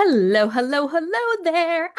Hello, hello, hello there.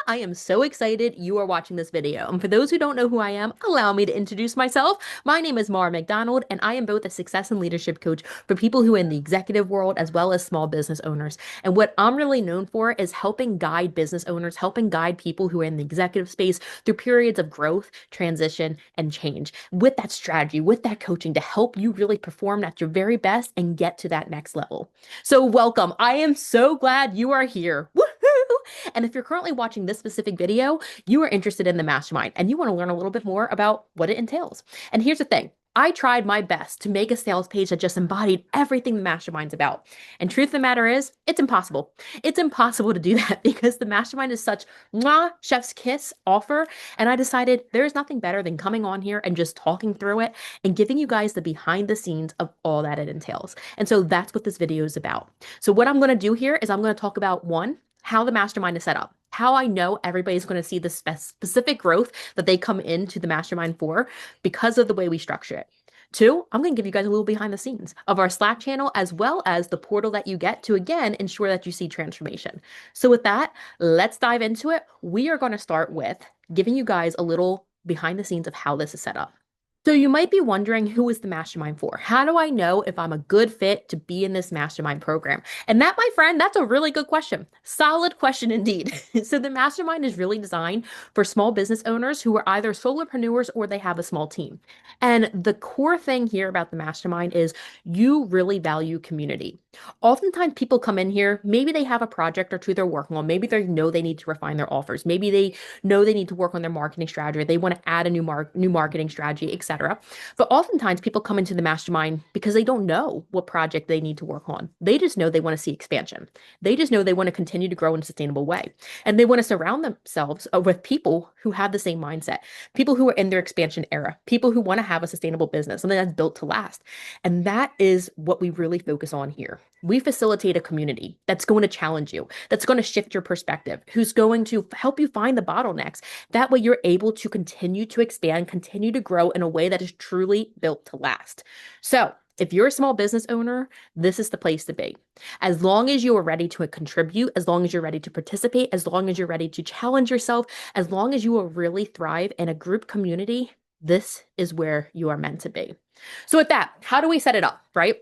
I am so excited you are watching this video. And for those who don't know who I am, allow me to introduce myself. My name is Mara McDonald, and I am both a success and leadership coach for people who are in the executive world as well as small business owners. And what I'm really known for is helping guide business owners, helping guide people who are in the executive space through periods of growth, transition, and change with that strategy, with that coaching to help you really perform at your very best and get to that next level. So welcome. I am so glad you are here. Woohoo! And if you're currently watching this specific video, you are interested in the mastermind and you want to learn a little bit more about what it entails. And here's the thing. I tried my best to make a sales page that just embodied everything the mastermind's about. And truth of the matter is, it's impossible. It's impossible to do that because the mastermind is such mwah, chef's kiss offer. And I decided there's nothing better than coming on here and just talking through it and giving you guys the behind the scenes of all that it entails. And so that's what this video is about. So what I'm going to do here is I'm going to talk about one, how the mastermind is set up, how I know everybody's going to see the specific growth that they come into the mastermind for because of the way we structure it. Two, I'm going to give you guys a little behind the scenes of our Slack channel as well as the portal that you get to, again, ensure that you see transformation. So with that, let's dive into it. We are going to start with giving you guys a little behind the scenes of how this is set up. So you might be wondering, who is the mastermind for? How do I know if I'm a good fit to be in this mastermind program? And that, my friend, that's a really good question. Solid question indeed. So the mastermind is really designed for small business owners who are either solopreneurs or they have a small team. And the core thing here about the mastermind is you really value community. Oftentimes people come in here, maybe they have a project or two they're working on. Maybe they know they need to refine their offers. Maybe they know they need to work on their marketing strategy. Or they want to add a new marketing strategy, etc. But oftentimes people come into the mastermind because they don't know what project they need to work on. They just know they want to see expansion. They just know they want to continue to grow in a sustainable way. And they want to surround themselves with people who have the same mindset, people who are in their expansion era, people who want to have a sustainable business, something that's built to last. And that is what we really focus on here. We facilitate a community that's going to challenge you, that's going to shift your perspective, who's going to help you find the bottlenecks. That way you're able to continue to expand, continue to grow in a way that is truly built to last. So if you're a small business owner, this is the place to be. As long as you are ready to contribute, as long as you're ready to participate, as long as you're ready to challenge yourself, as long as you will really thrive in a group community, this is where you are meant to be. So with that, how do we set it up, right?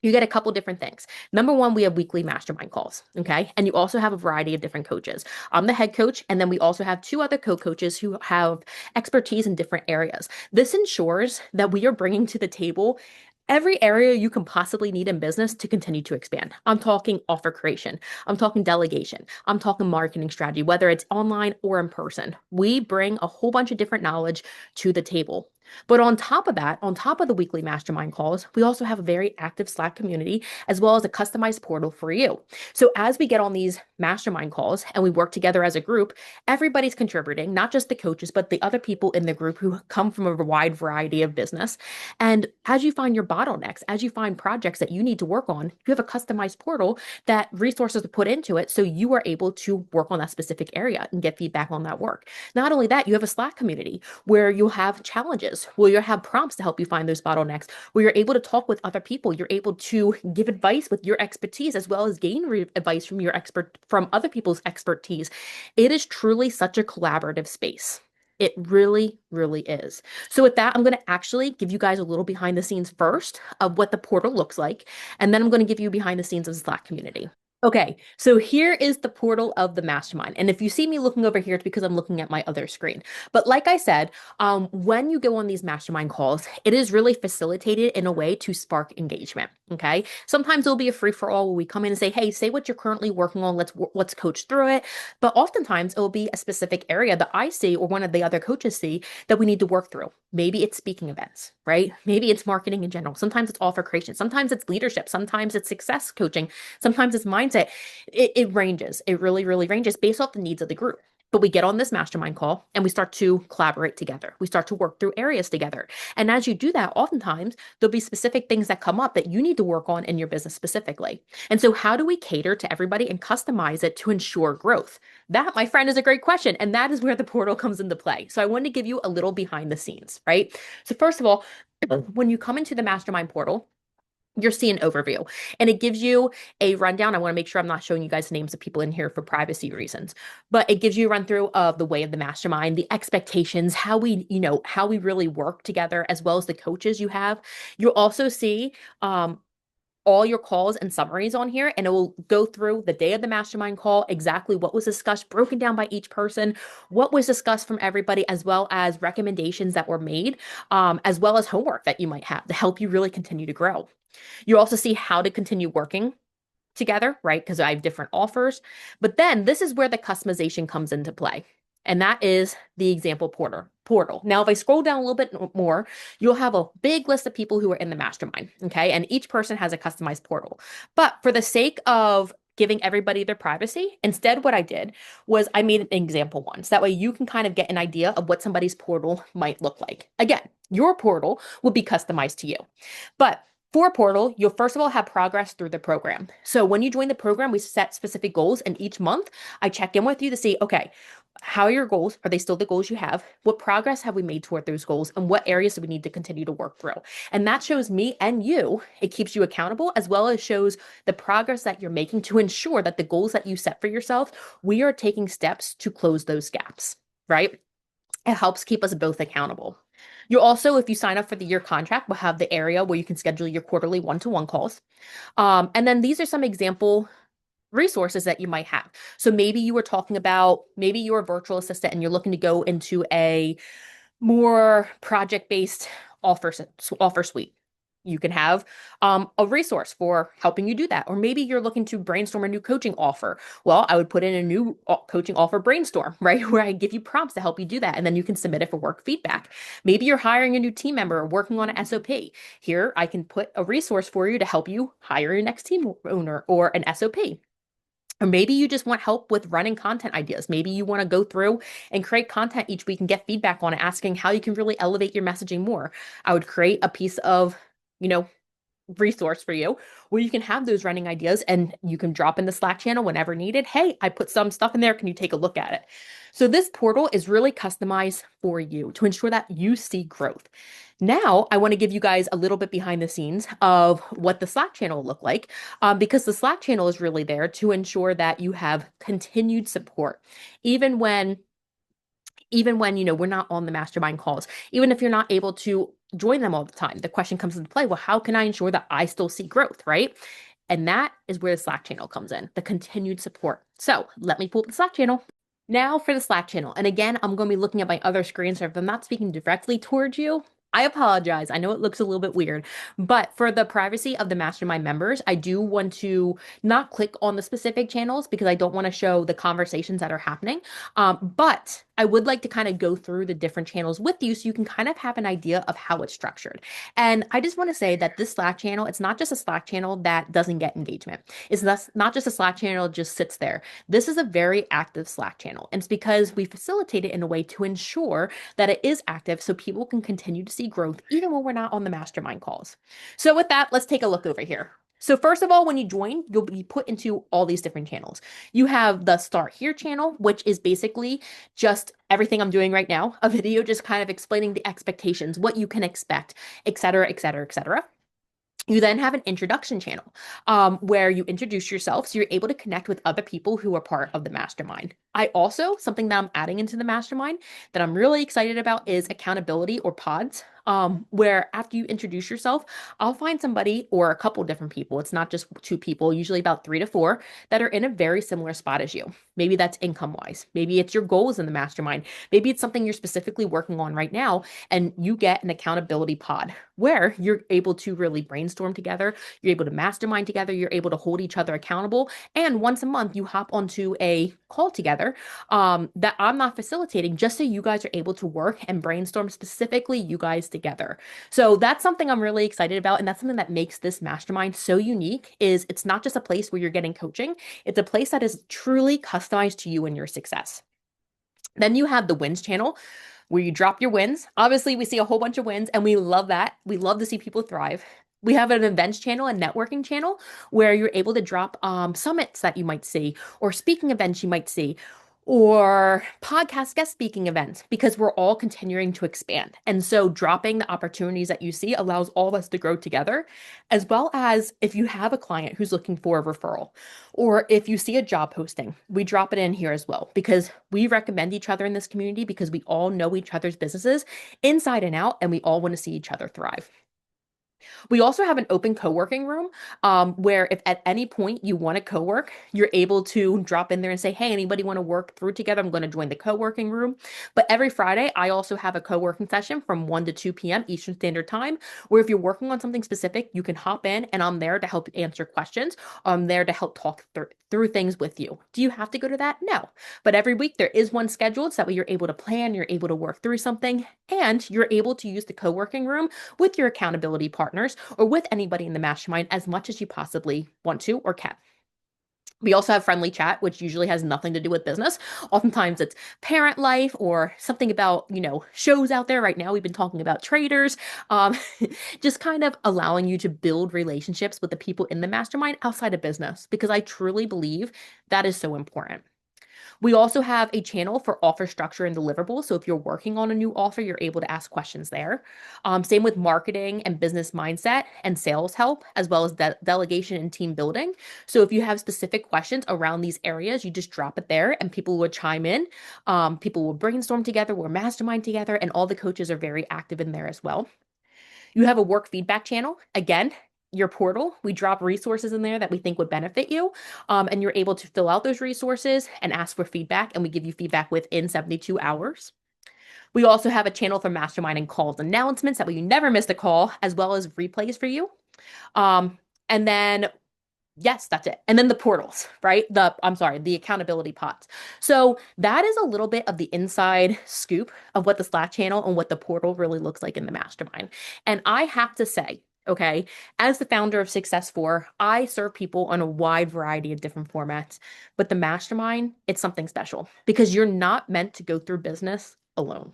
You get a couple different things. Number one, we have weekly mastermind calls, okay? And you also have a variety of different coaches. I'm the head coach, and then we also have two other co-coaches who have expertise in different areas. This ensures that we are bringing to the table every area you can possibly need in business to continue to expand. I'm talking offer creation. I'm talking delegation. I'm talking marketing strategy, whether it's online or in person. We bring a whole bunch of different knowledge to the table. But on top of that, on top of the weekly mastermind calls, we also have a very active Slack community as well as a customized portal for you. So as we get on these mastermind calls and we work together as a group, everybody's contributing, not just the coaches, but the other people in the group who come from a wide variety of business. And as you find your bottlenecks, as you find projects that you need to work on, you have a customized portal that resources to put into it so you are able to work on that specific area and get feedback on that work. Not only that, you have a Slack community where you'll have challenges, where you'll have prompts to help you find those bottlenecks, where you're able to talk with other people, you're able to give advice with your expertise as well as gain advice from other people's expertise. It is truly such a collaborative space. It really, really is. So with that, I'm going to actually give you guys a little behind the scenes first of what the portal looks like, and then I'm going to give you behind the scenes of the Slack community. Okay, so here is the portal of the mastermind. And if you see me looking over here, it's because I'm looking at my other screen. But like I said, when you go on these mastermind calls, it is really facilitated in a way to spark engagement. Okay, sometimes it'll be a free for all where we come in and say, hey, say what you're currently working on. Let's coach through it. But oftentimes it will be a specific area that I see or one of the other coaches see that we need to work through. Maybe it's speaking events, right? Maybe it's marketing in general. Sometimes it's offer creation. Sometimes it's leadership. Sometimes it's success coaching. Sometimes it's mindset. It ranges. It really, really ranges based off the needs of the group. But we get on this mastermind call and we start to collaborate together. We start to work through areas together. And as you do that, oftentimes there'll be specific things that come up that you need to work on in your business specifically. And so how do we cater to everybody and customize it to ensure growth? That, my friend, is a great question. And that is where the portal comes into play. So I wanted to give you a little behind the scenes, right? So first of all, when you come into the mastermind portal, you're seeing overview, and it gives you a rundown. I want to make sure I'm not showing you guys names of people in here for privacy reasons, but it gives you a run through of the way of the mastermind, the expectations, how how we really work together, as well as the coaches you have. You'll also see all your calls and summaries on here, and it will go through the day of the mastermind call, exactly what was discussed, broken down by each person, what was discussed from everybody, as well as recommendations that were made, as well as homework that you might have to help you really continue to grow. You also see how to continue working together, right? Because I have different offers. But then this is where the customization comes into play. And that is the example portal. Now, if I scroll down a little bit more, you'll have a big list of people who are in the mastermind. Okay. And each person has a customized portal. But for the sake of giving everybody their privacy, instead, what I did was I made an example one. So that way you can kind of get an idea of what somebody's portal might look like. Again, your portal will be customized to you. But for Portal, you'll first of all have progress through the program. So when you join the program, we set specific goals, and each month I check in with you to see, okay, how are your goals? Are they still the goals you have? What progress have we made toward those goals? And what areas do we need to continue to work through? And that shows me and you, it keeps you accountable, as well as shows the progress that you're making to ensure that the goals that you set for yourself, we are taking steps to close those gaps, right? It helps keep us both accountable. You also, if you sign up for the year contract, will have the area where you can schedule your quarterly one-to-one calls. And then these are some example resources that you might have. So maybe you were talking about, maybe you're a virtual assistant and you're looking to go into a more project-based offer suite. You can have a resource for helping you do that. Or maybe you're looking to brainstorm a new coaching offer. Well, I would put in a new coaching offer brainstorm, right? Where I give you prompts to help you do that. And then you can submit it for work feedback. Maybe you're hiring a new team member or working on an SOP. Here, I can put a resource for you to help you hire your next team owner or an SOP. Or maybe you just want help with running content ideas. Maybe you want to go through and create content each week and get feedback on it, asking how you can really elevate your messaging more. I would create a piece of, you know, resource for you where you can have those running ideas and you can drop in the Slack channel whenever needed. Hey, I put some stuff in there. Can you take a look at it? So this portal is really customized for you to ensure that you see growth. Now, I want to give you guys a little bit behind the scenes of what the Slack channel will look like, because the Slack channel is really there to ensure that you have continued support, even when we're not on the mastermind calls, even if you're not able to join them all the time. The question comes into play, well, how can I ensure that I still see growth, right? And that is where the Slack channel comes in, the continued support. So let me pull up the Slack channel. Now for the Slack channel. And again, I'm going to be looking at my other screen. So if I'm not speaking directly towards you, I apologize. I know it looks a little bit weird, but for the privacy of the mastermind members, I do want to not click on the specific channels because I don't want to show the conversations that are happening. But I would like to kind of go through the different channels with you so you can kind of have an idea of how it's structured. And I just want to say that this Slack channel, it's not just a Slack channel that doesn't get engagement. It's not just a Slack channel that just sits there. This is a very active Slack channel. And it's because we facilitate it in a way to ensure that it is active so people can continue to see growth even when we're not on the mastermind calls. So with that, let's take a look over here. So first of all, when you join, you'll be put into all these different channels. You have the Start Here channel, which is basically just everything I'm doing right now, a video just kind of explaining the expectations, what you can expect, et cetera, et cetera, et cetera. You then have an introduction channel where you introduce yourself so you're able to connect with other people who are part of the mastermind. I also, something that I'm adding into the mastermind that I'm really excited about is accountability or pods, where after you introduce yourself, I'll find somebody or a couple different people. It's not just two people, usually about 3 to 4 that are in a very similar spot as you. Maybe that's income wise. Maybe it's your goals in the mastermind. Maybe it's something you're specifically working on right now and you get an accountability pod where you're able to really brainstorm together. You're able to mastermind together. You're able to hold each other accountable. And once a month, you hop onto a call together that I'm not facilitating just so you guys are able to work and brainstorm specifically you guys together. So that's something I'm really excited about. And that's something that makes this mastermind so unique is it's not just a place where you're getting coaching. It's a place that is truly customized to you and your success. Then you have the wins channel where you drop your wins. Obviously, we see a whole bunch of wins and we love that. We love to see people thrive. We have an events channel and networking channel where you're able to drop summits that you might see or speaking events you might see. or podcast guest speaking events because we're all continuing to expand. And so dropping the opportunities that you see allows all of us to grow together, as well as if you have a client who's looking for a referral, or if you see a job posting, we drop it in here as well because we recommend each other in this community because we all know each other's businesses inside and out, and we all want to see each other thrive. We also have an open co-working room where if at any point you want to co-work, you're able to drop in there and say, hey, anybody want to work through together? I'm going to join the co-working room. But every Friday, I also have a co-working session from 1 to 2 p.m. Eastern Standard Time, where if you're working on something specific, you can hop in and I'm there to help answer questions. I'm there to help talk through things with you. Do you have to go to that? No. But every week there is one scheduled so that way you're able to plan, you're able to work through something, and you're able to use the co-working room with your accountability partners or with anybody in the mastermind as much as you possibly want to or can. We also have friendly chat, which usually has nothing to do with business. Oftentimes it's parent life or something about, shows out there. Right now, we've been talking about traders, um, just kind of allowing you to build relationships with the people in the mastermind outside of business, because I truly believe that is so important. We also have a channel for offer structure and deliverables. So if you're working on a new offer, you're able to ask questions there. Same with marketing and business mindset and sales help, as well as delegation and team building. So if you have specific questions around these areas, you just drop it there and people would chime in. People will brainstorm together, we'll mastermind together, and all the coaches are very active in there as well. You have a work feedback channel. Again, your portal, we drop resources in there that we think would benefit you. And you're able to fill out those resources and ask for feedback, and we give you feedback within 72 hours. We also have a channel for mastermind and calls announcements that way you never miss a call, as well as replays for you. And then yes, that's it. And then the portals, right? The accountability pods. So that is a little bit of the inside scoop of what the Slack channel and what the portal really looks like in the mastermind. And I have to say, okay, as the founder of Success4, I serve people on a wide variety of different formats, but the mastermind, it's something special because you're not meant to go through business alone.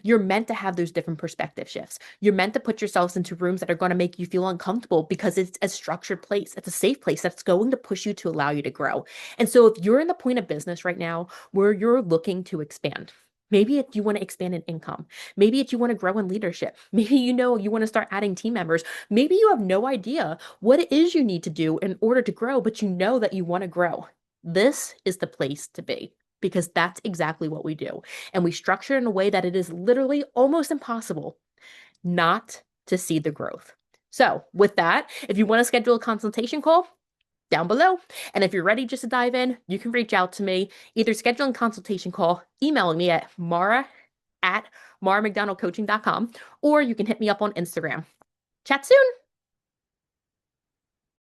You're meant to have those different perspective shifts. You're meant to put yourselves into rooms that are going to make you feel uncomfortable because it's a structured place. It's a safe place that's going to push you to allow you to grow. And so if you're in the point of business right now where you're looking to expand, maybe if you want to expand in income, maybe if you want to grow in leadership, maybe you want to start adding team members, maybe you have no idea what it is you need to do in order to grow, but you know that you want to grow. This is the place to be because that's exactly what we do. And we structure it in a way that it is literally almost impossible not to see the growth. So with that, if you want to schedule a consultation call, down below. And if you're ready just to dive in, you can reach out to me, either scheduling a consultation call, emailing me at mara@maramcdonaldcoaching.com, or you can hit me up on Instagram. Chat soon.